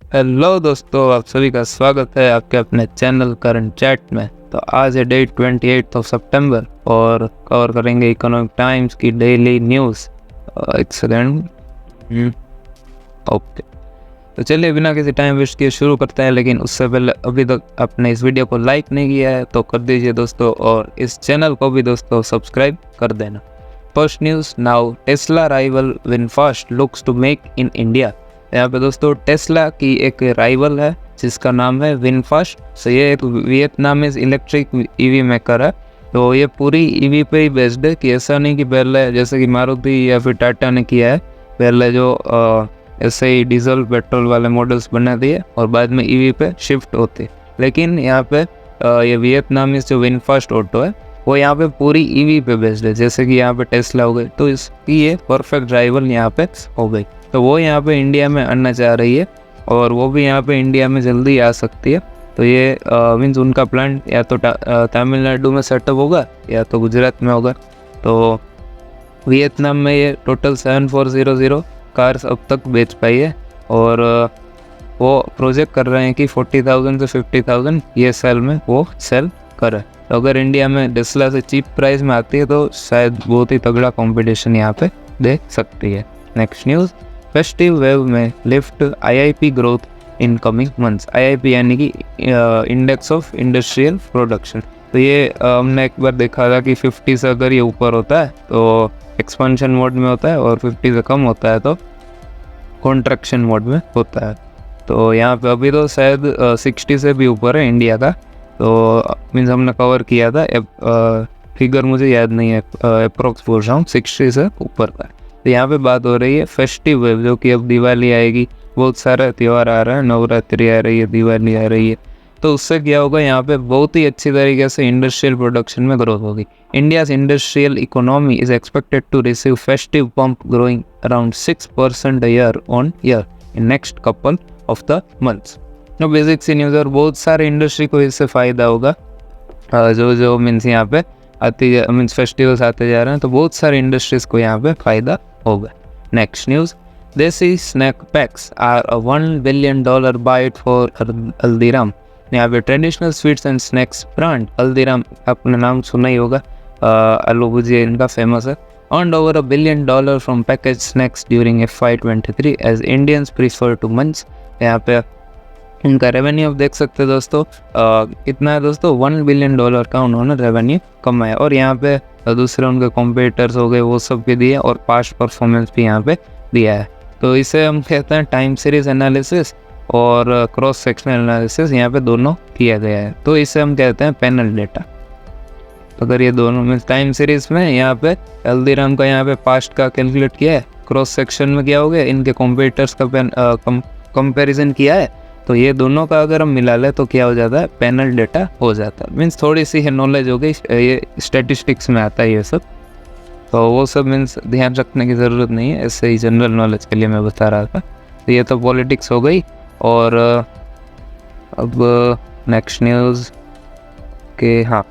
Hello दोस्तों, आप सभी का स्वागत है आपके अपने चैनल करंट चैट में। तो आज है डेट 28 सितंबर और कवर करेंगे इकोनॉमिक टाइम्स की डेली न्यूज़। एक सेकेंड। ओके, तो चलिए बिना किसी टाइम वेस्ट किए शुरू करते हैं। लेकिन उससे पहले अभी तक आपने इस वीडियो को लाइक नहीं किया है तो कर दीजिए दोस्तों, और इस चैनल को भी दोस्तों सब्सक्राइब कर देना। First news, now Tesla rival VinFast looks to make in India. यहाँ पे दोस्तों टेस्ला की एक राइवल है जिसका नाम है विनफास्ट। सो ये एक वियतनामीज इलेक्ट्रिक ईवी मेकर है। तो ये पूरी ईवी पे ही बेस्ड है, कि ऐसा नहीं कि पहले जैसे कि मारुति या फिर टाटा ने किया है, पहले जो ऐसे ही डीजल पेट्रोल वाले मॉडल्स बना दिए और बाद में ईवी पे शिफ्ट होते। लेकिन यहाँ पे ये वियतनामीज जो विनफास्ट ऑटो है वो यहाँ पे पूरी ईवी पे बेस्ड है। जैसे कि यहाँ पे टेस्ला हो गई, तो इसकी ये परफेक्ट राइवल यहाँ पे हो गई। तो वो यहाँ पे इंडिया में आना चाह रही है और वो भी यहाँ पे इंडिया में जल्दी आ सकती है। तो ये मीन्स उनका प्लांट या तो तमिलनाडु में सेटअप होगा या तो गुजरात में होगा। तो वियतनाम में ये टोटल 7400 कार्स अब तक बेच पाई है और वो प्रोजेक्ट कर रहे हैं कि 40,000 से 50,000 ये सेल में वो सेल करे। तो अगर इंडिया में टेस्ला से चीप प्राइस में आती है तो शायद बहुत ही तगड़ा कंपटीशन यहाँ पे दे सकती है। नेक्स्ट न्यूज़, फेस्टिव वेव में lift IIP growth in coming months. IIP यानी कि इंडेक्स ऑफ इंडस्ट्रियल प्रोडक्शन। तो ये हमने एक बार देखा था कि 50 से अगर ये ऊपर होता है तो एक्सपेंशन मोड में होता है और 50 से कम होता है तो कॉन्ट्रैक्शन मोड में होता है। तो यहाँ पे अभी तो शायद 60 से भी ऊपर है इंडिया का। तो मीन्स हमने कवर किया था, फिगर मुझे याद नहीं है, अप्रोक्स बोल रहा हूँ 60 से ऊपर का। तो यहाँ पे बात हो रही है फेस्टिव वेव, जो कि अब दिवाली आएगी, बहुत सारे त्यौहार आ रहा है, नवरात्रि आ रही है, दिवाली आ रही है। तो उससे क्या होगा, यहाँ पे बहुत ही अच्छी तरीके से इंडस्ट्रियल प्रोडक्शन में ग्रोथ होगी। India's industrial economy is expected to receive festive pump growing around 6% year on year in next couple of the months. No basic see news, और बहुत सारे इंडस्ट्री को इससे फ़ायदा होगा। जो मीन्स यहाँ पे मीन्स फेस्टिवल्स आते जा रहे हैं तो बहुत सारे इंडस्ट्रीज़ को यहाँ पे फ़ायदा होगा। Next news, desi snack packs are a $1 billion bite for Haldiram. यहाँ पे traditional sweets and snacks brand Haldiram, आपने नाम सुना ही होगा, आलू भुजिया इनका फेमस है, earned over $1 billion from packaged snacks during FY23 as Indians prefer to munch। यहाँ पे इनका रेवेन्यू आप देख सकते हैं दोस्तों, कितना है दोस्तों, $1 billion का उन्होंने रेवेन्यू कमाया। और यहाँ पे दूसरे उनके कॉम्पिटिटर्स हो गए वो सब भी दिए और पास्ट परफॉर्मेंस भी यहाँ पे दिया है। तो इसे हम कहते हैं टाइम सीरीज एनालिसिस और क्रॉस सेक्शनल एनालिसिस, यहाँ पे दोनों किया गया है। तो इसे हम कहते हैं पैनल डेटा। अगर ये दोनों में टाइम सीरीज में यहाँ पे हल्दीराम का यहाँ पे पास्ट का कैलकुलेट किया है, क्रॉस सेक्शन में क्या हो गया, इनके कॉम्पिटिटर्स का कंपैरिजन किया है, तो ये दोनों का अगर हम मिला ले तो क्या हो जाता है, पैनल डेटा हो जाता है। मीन्स थोड़ी सी है नॉलेज हो गई, ये स्टैटिस्टिक्स में आता है ये सब, तो वो सब मीन्स ध्यान रखने की ज़रूरत नहीं है, ऐसे ही जनरल नॉलेज के लिए मैं बता रहा था। तो ये तो पॉलिटिक्स हो गई। और अब नेक्स्ट न्यूज़ के, हाँ,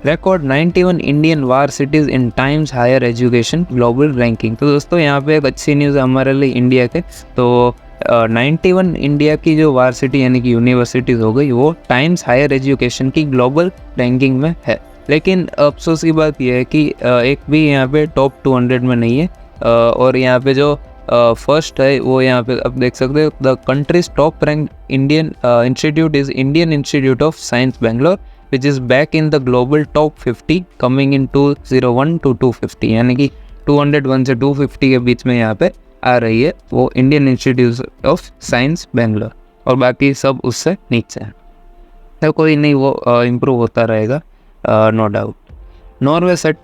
record 91 Indian varsities in Times Higher Education global ranking. तो दोस्तों यहाँ पे एक अच्छी न्यूज़ है हमारे लिए इंडिया के। तो 91 इंडिया की जो वार सिटी यानी कि यूनिवर्सिटीज़ हो गई वो टाइम्स हायर एजुकेशन की ग्लोबल रैंकिंग में है। लेकिन अफसोस की बात यह है कि एक भी यहाँ पे टॉप 200 में नहीं है। और यहाँ पे जो फर्स्ट है वो यहाँ पे आप देख सकते हो, the countries top rank Indian institute is Indian institute of science Bangalore which is back in the global top 50 coming in 201 to 250, यानी कि 201 से 250 के बीच में यहाँ पे आ रही है वो Indian institute of science Bangalore, और बाकी सब उससे नीचे है। तो कोई नहीं, वो इम्प्रूव होता रहेगा, no doubt. Norwest set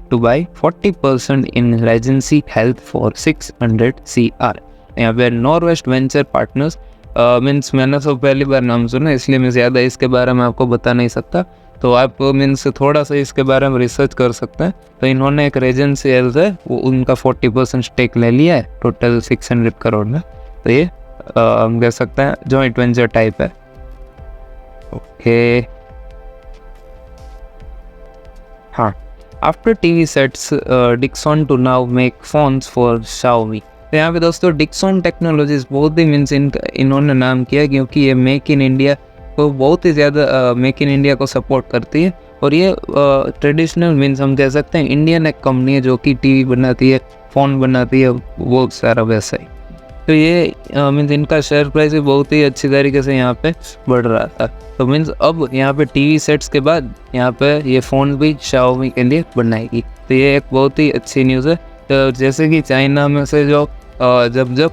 to buy 40% in Regency health for 600 CR। यहाँ पे नॉर्वेस्ट वेंचर पार्टनर्स, मीन्स मैंने तो पहली बार नाम सुना इसलिए मैं ज़्यादा इसके बारे में आपको बता नहीं सकता, तो आप मीन्स थोड़ा सा इसके बारे में रिसर्च कर सकते हैं। तो इन्होंने एक रेजेंसी हेल्थ है वो उनका 40% स्टेक ले लिया है टोटल 600 करोड़ में। तो ये हम कह सकते हैं जॉइंट वेंचर टाइप है। ओके, हाँ, after TV sets Dixon to now make phones for Xiaomi। तो यहाँ पे दोस्तों डिक्सन टेक्नोलॉजीज बहुत ही मीन्स इन्होंने नाम किया क्योंकि ये मेक इन इंडिया को बहुत ही ज़्यादा मेक इन इंडिया को सपोर्ट करती है। और ये ट्रेडिशनल मीन्स हम कह सकते हैं इंडियन एक कंपनी है जो कि टीवी बनाती है, फ़ोन बनाती है, वो सारा वैसा ही। तो ये मीन्स इनका शेयर प्राइस भी बहुत ही अच्छी तरीके से यहाँ पे बढ़ रहा था। तो मीन्स अब यहाँ पे टीवी सेट्स के बाद यहाँ पे ये फ़ोन भी Xiaomi के लिए बनाएगी। तो ये एक बहुत ही अच्छी न्यूज़ है। तो जैसे कि चाइना में से जो जब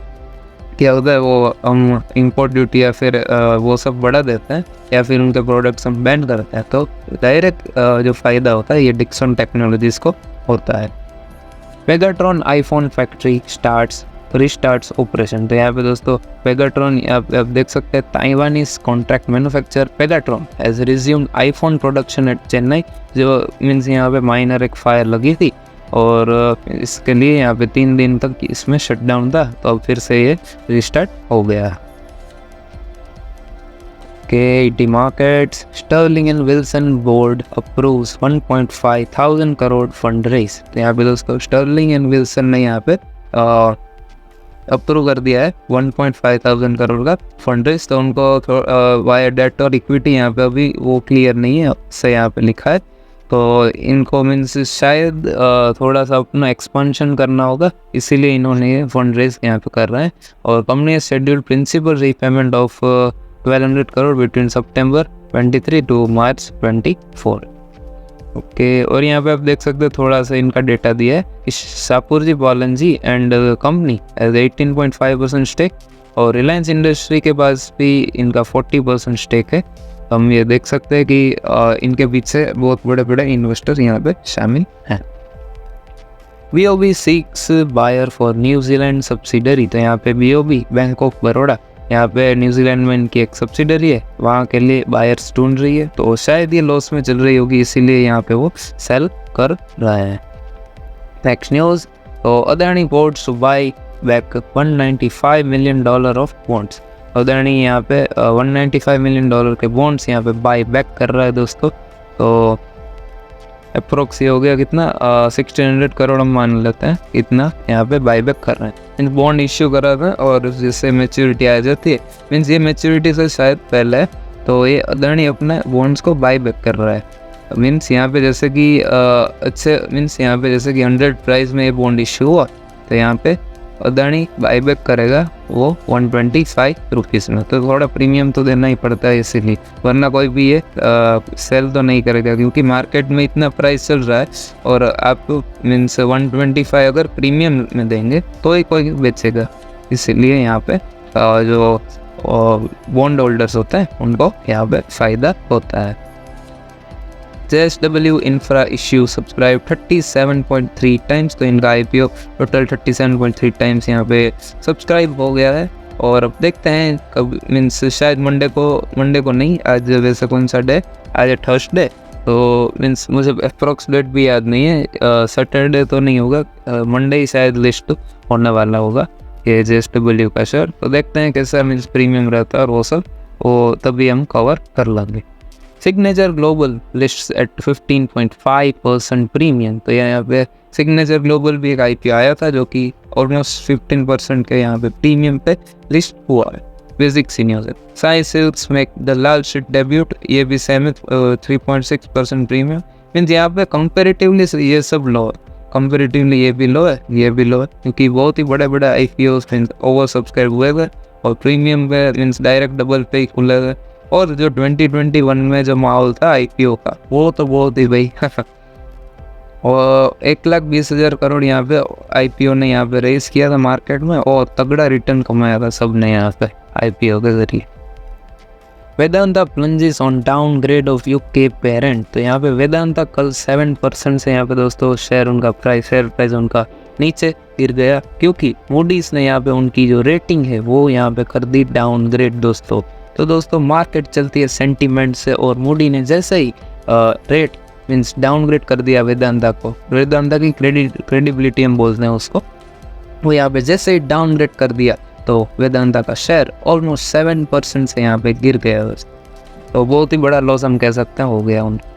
क्या होता है वो हम इंपोर्ट ड्यूटी या फिर वो सब बढ़ा देते हैं या फिर उनके प्रोडक्ट्स हम बैन करते हैं, तो डायरेक्ट जो फ़ायदा होता है ये डिक्सन टेक्नोलॉजीज़ को होता है। Pegatron iPhone factory restarts operation. तो यहाँ पे दोस्तों पेगाट्रॉन आप देख सकते हैं Taiwanese contract manufacturer Pegatron has resumed iPhone production at Chennai. जो मीन्स यहाँ पे माइनर एक फायर लगी थी और इसके लिए यहाँ पे 3 दिन तक इसमें शटडाउन था, तो अब फिर से ये रिस्टार्ट हो गया। KET markets Sterling and Wilson board approves 1.5 thousand crore fund raise. तो यहाँ पे दोस्तों स्टर्लिंग एंड विल्सन ने यहाँ पे अप्रूव कर दिया है 1.5 थाउज़ेंड करोड़ का फंड रेज। तो उनको वाया डेट और इक्विटी यहाँ पे अभी वो क्लियर नहीं है, से यहाँ पे लिखा है। तो इनको मीन्स शायद थोड़ा सा अपना एक्सपेंशन करना होगा, इसीलिए इन्होंने ये फंड रेज यहाँ पे कर रहे हैं। और company scheduled principal repayment of 1200 crore between September 23 to March 24। Okay, और यहाँ पे आप देख सकते हो थोड़ा सा इनका डेटा दिया है। Shapoorji Balaji and company as 18.5% stake और रिलायंस इंडस्ट्री के पास भी इनका 40% स्टेक है। हम ये देख सकते हैं कि इनके पीछे बहुत बड़े बड़े इन्वेस्टर यहाँ पे शामिल हैं। BOB seeks buyer for New Zealand subsidiary. तो यहाँ पे BOB बैंक ऑफ बड़ौदा यहाँ पे न्यूजीलैंड में इनकी एक सब्सिडरी है, वहाँ के लिए बायर्स ढूंढ रही है। तो शायद ये लॉस में चल रही होगी, इसीलिए यहाँ पे वो सेल कर रहा है। नेक्स्ट न्यूज़, तो Adani boards two by back $195 million of bonds. Adani यहाँ पे $195 मिलियन के बॉन्ड्स यहाँ पे बाई बैक कर रहा है दोस्तों। तो अप्रोक्स ये हो गया कितना 1600 करोड़ हम मान लेते हैं, इतना यहाँ पे बाई बैक कर रहे हैं। मीन्स बॉन्ड इश्यू करा था और जिससे मैच्योरिटी आ जाती है, मीन्स ये मैच्योरिटी से शायद पहले है, तो ये अदानी अपने बॉन्ड्स को बाई बैक कर रहा है। मीन्स यहाँ पे जैसे कि अच्छे मीन्स यहाँ पे जैसे कि 100 प्राइस में ये बॉन्ड इश्यू हुआ, तो यहाँ पे अदानी बाईबैक करेगा वो 125 रुपीज़ में। तो थोड़ा प्रीमियम तो देना ही पड़ता है इसीलिए, वरना कोई भी ये सेल तो नहीं करेगा, क्योंकि मार्केट में इतना प्राइस चल रहा है और आप मीन्स 125 अगर प्रीमियम में देंगे तो ही कोई बेचेगा। इसीलिए यहाँ पे जो बॉन्ड होल्डर्स होते हैं उनको यहाँ पे फ़ायदा होता है। JSW infra issue subscribe 37.3 times. तो इनका IPO टोटल 37.3 टाइम्स यहाँ पे सब्सक्राइब हो गया है। और अब देखते हैं कब मीन्स शायद मंडे को नहीं, आज वैसे कौन सा डे, आज है थर्सडे, तो मीन्स मुझे अप्रोक्स डेट भी याद नहीं है। सैटरडे तो नहीं होगा, मंडे ही शायद लिस्ट होने वाला होगा ये JSW का शेयर। तो देखते हैं कैसा मीन्स प्रीमियम रहता है और वो सब वो तभी हम कवर कर लेंगे। Signature Global list at 15.5% premium. तो यहाँ पे सिग्नेचर ग्लोबल भी एक IPO आया था जो कि ऑलमोस्ट 15% के यहाँ पे प्रीमियम पे लिस्ट हुआ है। बेसिक सी न्यूज़ है। Sai silks make the Lal sheet debut, ये भी सेम 3.6% प्रीमियम। मीन्स यहाँ पे कंपेरेटिवली ये सब लो है, कंपेरेटिवली ये भी लो है, ये भी लो है, क्योंकि बहुत ही बड़े बड़े IPOs मीन्स ओवर सब्सक्राइब हुए थे और प्रीमियम पे मीन्स डायरेक्ट डबल पे ही खुले थे। और जो 2021 में जो माहौल था IPO का वो तो बहुत ही भाई और 1,20,000 करोड़ यहाँ पे IPO ने यहाँ पे रेस किया था मार्केट में और तगड़ा रिटर्न कमाया था सब ने यहाँ पे IPO के जरिए। Vedanta plunges on downgrade of UK parent. तो यहाँ पे वेदांता कल 7% से यहाँ पे दोस्तों शेयर प्राइस उनका नीचे गिर गया, क्योंकि मूडीज ने यहाँ पे उनकी जो रेटिंग है वो यहाँ पे कर दी डाउनग्रेड दोस्तों। तो दोस्तों मार्केट चलती है सेंटीमेंट से और मूडी ने जैसे ही रेट मीन्स डाउनग्रेड कर दिया वेदांता को, वेदांता की क्रेडिबिलिटी हम बोलते हैं उसको, वो यहाँ पे जैसे ही डाउनग्रेड कर दिया तो वेदांता का शेयर ऑलमोस्ट 7% से यहाँ पे गिर गया। तो बहुत ही बड़ा लॉस हम कह सकते हैं हो गया उनको।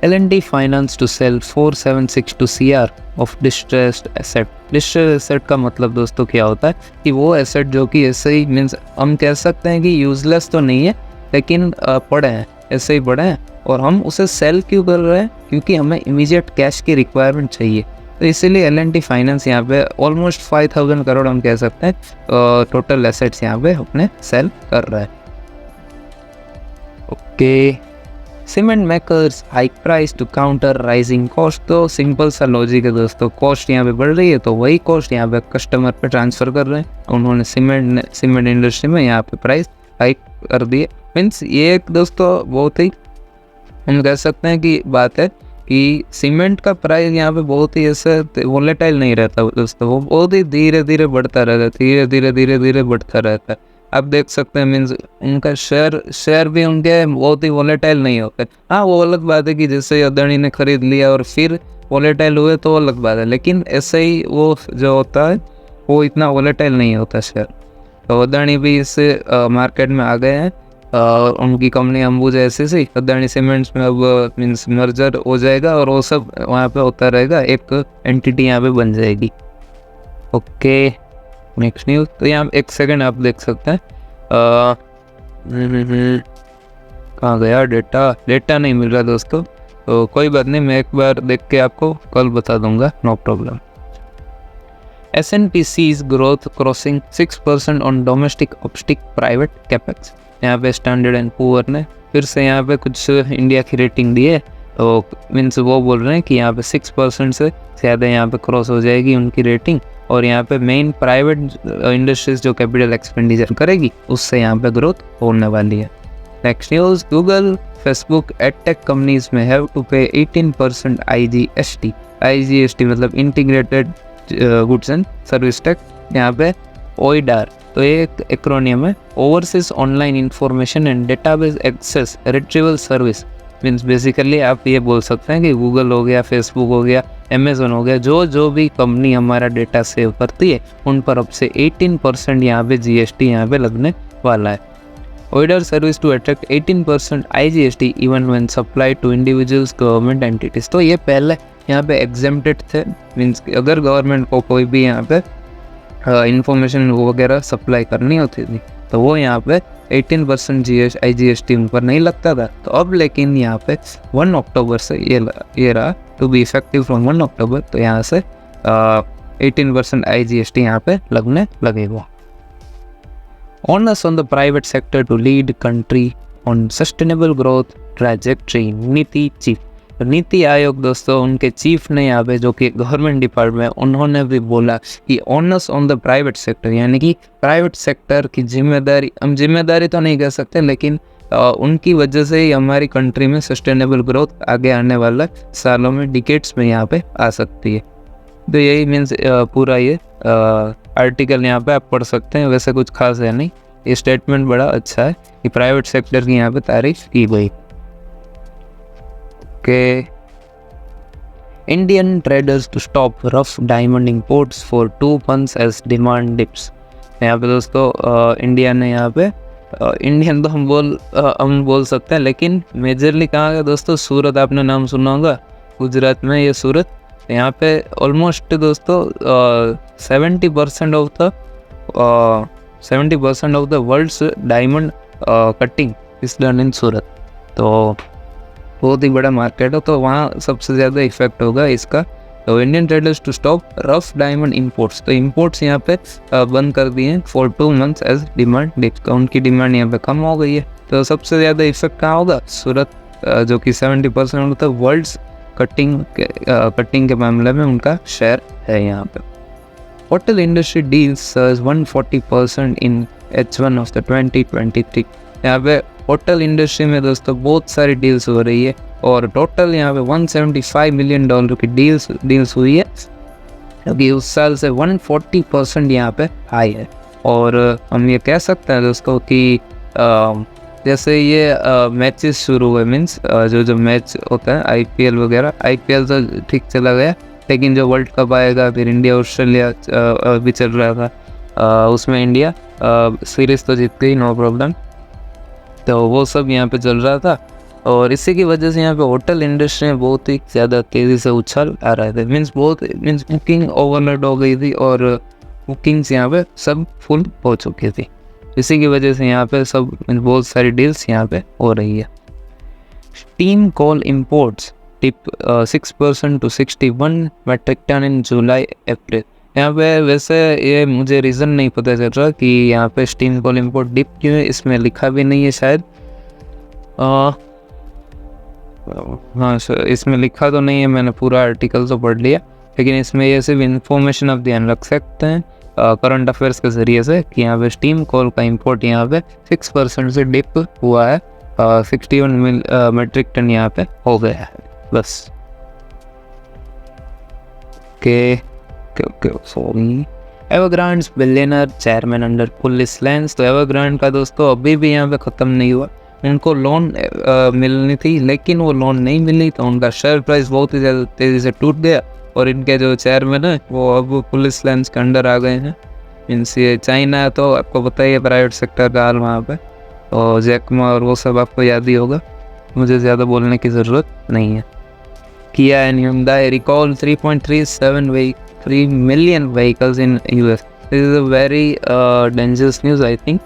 L&T Finance to sell 476 CR of distressed asset। distressed asset का मतलब दोस्तों क्या होता है कि वो एसेट जो कि ऐसे ही मीन्स हम कह सकते हैं कि यूजलेस तो नहीं है लेकिन पड़े हैं, ऐसे ही पड़े हैं और हम उसे सेल क्यों कर रहे हैं, क्योंकि हमें इमीडिएट कैश की रिक्वायरमेंट चाहिए। तो इसीलिए L&T फाइनेंस यहाँ पे ऑलमोस्ट 5000 करोड़ हम कह सकते हैं टोटल एसेट्स यहाँ पे अपने सेल कर रहा है। Okay, cement makers hike price to counter rising cost. तो सिंपल सा लॉजिक है दोस्तों, कॉस्ट यहाँ पे बढ़ रही है तो वही कॉस्ट यहाँ पे कस्टमर पे ट्रांसफ़र कर रहे हैं। उन्होंने सीमेंट इंडस्ट्री में यहाँ पे प्राइस हाइक कर दी है। मीन्स ये एक दोस्तों बहुत ही हम कह सकते हैं कि बात है कि सीमेंट का प्राइस यहाँ पे बहुत ही ऐसे वोलेटाइल नहीं रहता दोस्तों, वो बहुत ही धीरे धीरे बढ़ता रहता है, धीरे धीरे बढ़ता रहता है। आप देख सकते हैं मीन्स उनका शेयर भी उनके बहुत ही वोलेटाइल नहीं होते। हाँ, वो अलग बात है कि जैसे अदानी ने खरीद लिया और फिर वोलेटाइल हुए तो अलग बात है, लेकिन ऐसे ही वो जो होता है वो इतना वोलेटाइल नहीं होता शेयर। तो अदानी भी इस मार्केट में आ गए हैं और उनकी company Ambuja SSC Adani cements में अब मीन्स मर्जर हो जाएगा और वो सब वहाँ पे होता रहेगा, एक एंटिटी यहाँ पे बन जाएगी। Okay, next news. तो यहाँ एक सेकंड आप देख सकते हैं कहाँ गया डेटा नहीं मिल रहा दोस्तों, तो कोई बात नहीं, मैं एक बार देख के आपको कल बता दूंगा, no problem. S&P sees growth crossing 6% on domestic upstick private capex। यहाँ पे स्टैंडर्ड एंड पुअर ने फिर से यहाँ पे कुछ इंडिया की रेटिंग दी है, तो मीन्स वो बोल रहे हैं कि यहाँ पे 6% से ज़्यादा यहाँ पे क्रॉस हो जाएगी उनकी रेटिंग और यहाँ पे मेन प्राइवेट इंडस्ट्रीज जो कैपिटल एक्सपेंडिचर करेगी उससे यहाँ पे ग्रोथ होने वाली है। Next news, Google Facebook edtech companies में have to pay 18% IGST। IGST मतलब integrated goods and service tax, यहाँ पे OIDAR। तो ये एक एक्रोनियम है, overseas online information and database access retrieval service. Means basically आप ये बोल सकते हैं कि गूगल हो गया, फेसबुक हो गया, अमेजोन हो गया, जो भी कंपनी हमारा डेटा सेव करती है उन पर अब से 18% यहाँ पे GST यहाँ पे लगने वाला है। OIDAR service to attract 18% IGST even when supply to individuals government entities. तो ये पहले यहाँ पे एग्जेम्प्टेड थे, मीन्स अगर गवर्नमेंट को कोई भी यहाँ पे इंफॉर्मेशन वगैरह सप्लाई करनी होती थी तो वो यहाँ पे 18% IGST उन पर नहीं लगता था। तो अब लेकिन यहाँ पे 1 अक्टूबर से ये रहा टू बी इफेक्टिव फ्रॉम 1 अक्टूबर, तो यहाँ से 18% IGST यहाँ पे लगने लगेगा। Onus on the private sector to lead country on sustainable growth trajectory, नीति चीफ। नीति आयोग दोस्तों उनके चीफ ने यहाँ पे जो कि गवर्नमेंट डिपार्टमेंट, उन्होंने भी बोला कि ons on the private sector, यानी कि प्राइवेट सेक्टर की जिम्मेदारी, हम जिम्मेदारी तो नहीं कह सकते लेकिन उनकी वजह से ही हमारी कंट्री में सस्टेनेबल ग्रोथ आगे आने वाला सालों में, डिकेड्स में यहाँ पे आ सकती है। तो यही मीन्स पूरा ये आर्टिकल यहाँ पे आप पढ़ सकते हैं, वैसे कुछ खास है नहीं, ये स्टेटमेंट बड़ा अच्छा है कि प्राइवेट सेक्टर की यहाँ पे तारीफ की गई। Indian traders to stop rough diamond imports for 2 months as demand dips। यहाँ पे दोस्तों इंडिया ने यहाँ पे इंडियन तो हम बोल सकते हैं, लेकिन मेजरली कहाँ का दोस्तों, सूरत, आपने नाम सुना होगा, गुजरात में ये सूरत। यहाँ पे ऑलमोस्ट दोस्तों 70% of the world's diamond cutting is done in Surat. तो बहुत ही बड़ा मार्केट है, तो वहाँ सबसे ज़्यादा इफेक्ट होगा इसका। तो Indian traders to stop rough diamond imports, तो इंपोर्ट्स यहाँ पे बंद कर दिए हैं for 2 months as demand dip. उनकी डिमांड यहाँ पे कम हो गई है, तो सबसे ज़्यादा इफेक्ट कहाँ होगा, सूरत, जो कि 70% होता है वर्ल्ड्स कटिंग के मामले में उनका शेयर है यहाँ पे। Hotel industry deals surge 140% in H1 of the 2023। यहाँ पे होटल इंडस्ट्री में दोस्तों बहुत सारी डील्स हो रही है और टोटल यहाँ पे $175 मिलियन की डील्स हुई है, क्योंकि उस साल से 140% यहाँ पे हाई है। और हम ये कह सकते हैं दोस्तों कि जैसे ये मैचेस शुरू हुए, मीन्स जो मैच होता है IPL वगैरह, IPL तो ठीक चला गया, लेकिन जो वर्ल्ड कप आएगा, फिर इंडिया ऑस्ट्रेलिया भी चल रहा था, उसमें इंडिया सीरीज़ तो जीत गई, नो प्रॉब्लम, तो वो सब यहाँ पे चल रहा था। और इसी की वजह से यहाँ पे होटल इंडस्ट्री में बहुत ही ज़्यादा तेज़ी से उछाल आ रहे थे। मीन्स बुकिंग ओवरलोड हो गई थी और बुकिंग्स यहाँ पे सब फुल हो चुकी थी। इसी की वजह से यहाँ पे सब बहुत सारी डील्स यहाँ पे हो रही है। Steam coal imports tip 6% to 61 metric ton in July April. यहाँ पे वैसे ये मुझे रीज़न नहीं पता चल रहा कि यहाँ पे स्टीम कोल इम्पोर्ट डिप क्यों है, इसमें लिखा भी नहीं है शायद। हाँ इसमें लिखा तो नहीं है, मैंने पूरा आर्टिकल तो पढ़ लिया, लेकिन इसमें ये सिर्फ इन्फॉर्मेशन आप ध्यान रख सकते हैं करंट अफेयर्स के ज़रिए से कि यहाँ पे स्टीम कोल का इंपोर्ट यहाँ पे 6% से डिप हुआ है, 61 मेट्रिक टन यहाँ पे हो गया है बस। Sorry. Evergrande's billionaire chairman under police lens. तो एवरग्रांड का दोस्तों अभी भी यहाँ पे ख़त्म नहीं हुआ। उनको लोन मिलनी थी लेकिन वो लोन नहीं मिली, तो उनका शेयर प्राइस बहुत ही ज़्यादा तेज़ी से टूट गया और इनके जो चेयरमैन है वो अब पुलिस लेंस के अंडर आ गए हैं। मीन्स ये चाइना है तो आपको पता ही है प्राइवेट सेक्टर का हाल वहाँ पे, और जैकमा और वो सब आपको याद ही होगा, मुझे ज़्यादा बोलने की ज़रूरत नहीं है। Kia and Hyundai recall 3.37 million vehicles in US. This is a very dangerous news I think.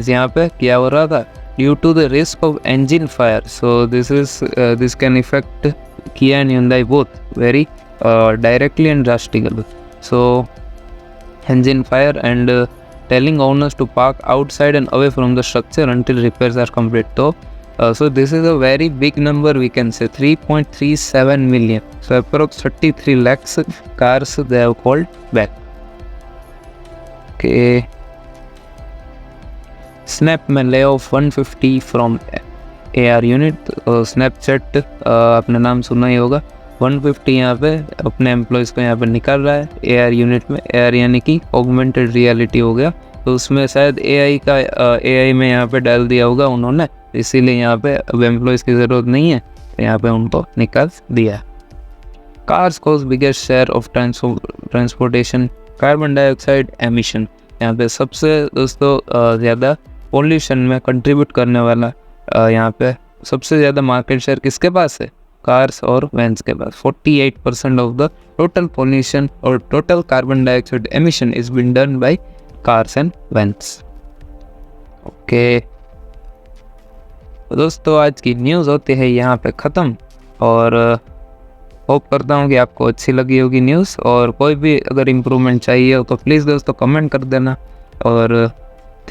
यहाँ पे क्या हो रहा था, due to the risk of engine fire. So this can affect Kia and Hyundai both very directly and drastically. So engine fire and telling owners to park outside and away from the structure until repairs are complete. So this is a very big number, we can say 3.37 million. So approx 33 lakhs cars they have called back. Okay. Snap में lay off 150 from AR unit. Snapchat आपने नाम सुना ही होगा, 150 यहाँ पे अपने employees को यहाँ पे निकाल रहा है AR यूनिट में। AR यानी कि ऑगमेंटेड रियलिटी हो गया, तो उसमें शायद AI में यहाँ पे डाल दिया होगा उन्होंने, इसीलिए यहाँ पे अब एम्प्लॉयज़ की ज़रूरत नहीं है, तो यहाँ पे उनको निकाल दिया। Cars cause biggest share of transportation carbon dioxide emission. यहाँ पे सबसे दोस्तों ज़्यादा पोल्यूशन में कंट्रीब्यूट करने वाला यहाँ पे सबसे ज़्यादा मार्केट शेयर किसके पास है, कार्स और वैन्स के पास। 48% ऑफ द टोटल पोल्यूशन और total carbon dioxide emission is been done by cars and vans. Okay दोस्तों, आज की न्यूज़ होती है यहाँ पे ख़त्म, और होप करता हूँ कि आपको अच्छी लगी होगी न्यूज़, और कोई भी अगर इम्प्रूवमेंट चाहिए हो तो प्लीज़ दोस्तों कमेंट कर देना, और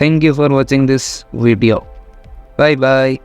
thank you for watching this video. Bye bye.